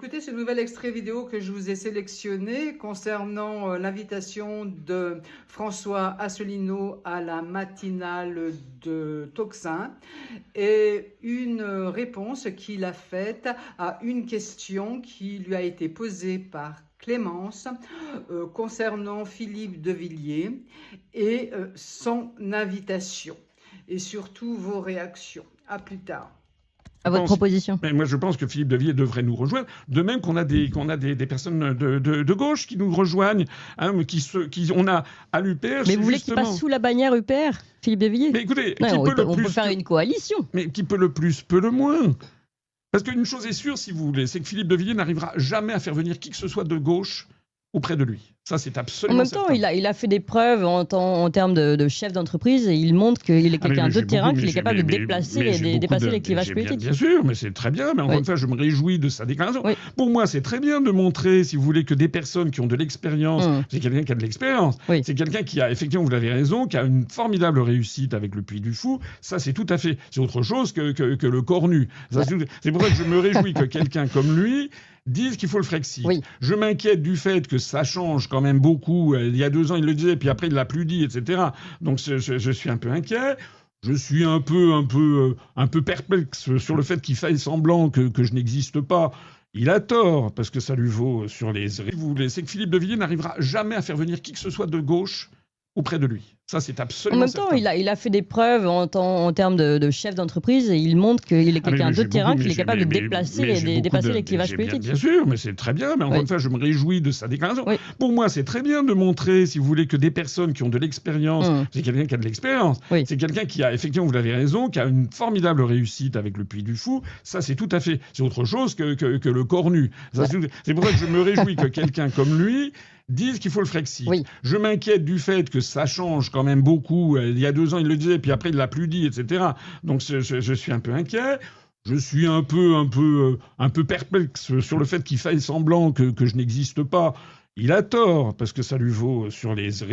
Écoutez ce nouvel extrait vidéo que je vous ai sélectionné concernant l'invitation de François Asselineau à la matinale de Tocsin et une réponse qu'il a faite à une question qui lui a été posée par Clémence concernant Philippe de Villiers et son invitation et surtout vos réactions. À plus tard. À votre proposition. Mais moi, je pense que Philippe de Villiers devrait nous rejoindre. De même qu'on a des personnes de gauche qui nous rejoignent, hein, on a à l'UPR. Mais vous voulez qu'il passe sous la bannière UPR, Philippe de Villiers? Mais écoutez, on peut faire une coalition. Mais qui peut le plus, peut le moins. Parce qu'une chose est sûre, si vous voulez, c'est que Philippe de Villiers n'arrivera jamais à faire venir qui que ce soit de gauche auprès de lui. Ça, c'est absolument certain. En même temps, il a fait des preuves en termes de chef d'entreprise et il montre qu'il est quelqu'un de terrain, qu'il est capable de déplacer et dépasser les clivages politiques. Bien sûr, mais c'est très bien. Mais encore une fois, je me réjouis de sa déclaration. Oui. Pour moi, c'est très bien de montrer, si vous voulez, que des personnes qui ont de l'expérience, c'est quelqu'un qui a de l'expérience. Oui. C'est quelqu'un qui a, effectivement, vous l'avez raison, qui a une formidable réussite avec le Puy du Fou. Ça, c'est tout à fait... C'est autre chose que le cornu. C'est pour ça que je me réjouis que quelqu'un comme lui disent qu'il faut le Frexit. Oui. Je m'inquiète du fait que ça change quand même beaucoup. Il y a 2 ans, il le disait, puis après, il l'a plus dit, etc. Donc, je suis un peu inquiet. Je suis un peu perplexe sur le fait qu'il faille semblant que je n'existe pas. Il a tort, parce que ça lui vaut sur les... C'est que Philippe de Villiers n'arrivera jamais à faire venir qui que ce soit de gauche auprès de lui. Ça, c'est absolument certain. En même temps, il a fait des preuves en termes de chef d'entreprise et il montre qu'il est quelqu'un de terrain, qu'il est capable de déplacer et dépasser les clivages politiques. Bien sûr, mais c'est très bien. Mais encore une fois, je me réjouis de sa déclaration. Oui. Pour moi, c'est très bien de montrer, si vous voulez, que des personnes qui ont de l'expérience, c'est quelqu'un qui a de l'expérience. Oui. C'est quelqu'un qui a, effectivement, vous l'avez raison, qui a une formidable réussite avec le Puy du Fou. Ça, c'est tout à fait... C'est autre chose que le cornu. C'est pour ça que je me réjouis que quelqu'un comme lui disent qu'il faut le Frexit. Oui. Je m'inquiète du fait que ça change quand même beaucoup. Il y a 2 ans, il le disait, puis après, il l'a plus dit, etc. Donc, je suis un peu inquiet. Je suis un peu perplexe sur le fait qu'il faille semblant que je n'existe pas. Il a tort, parce que ça lui vaut sur les...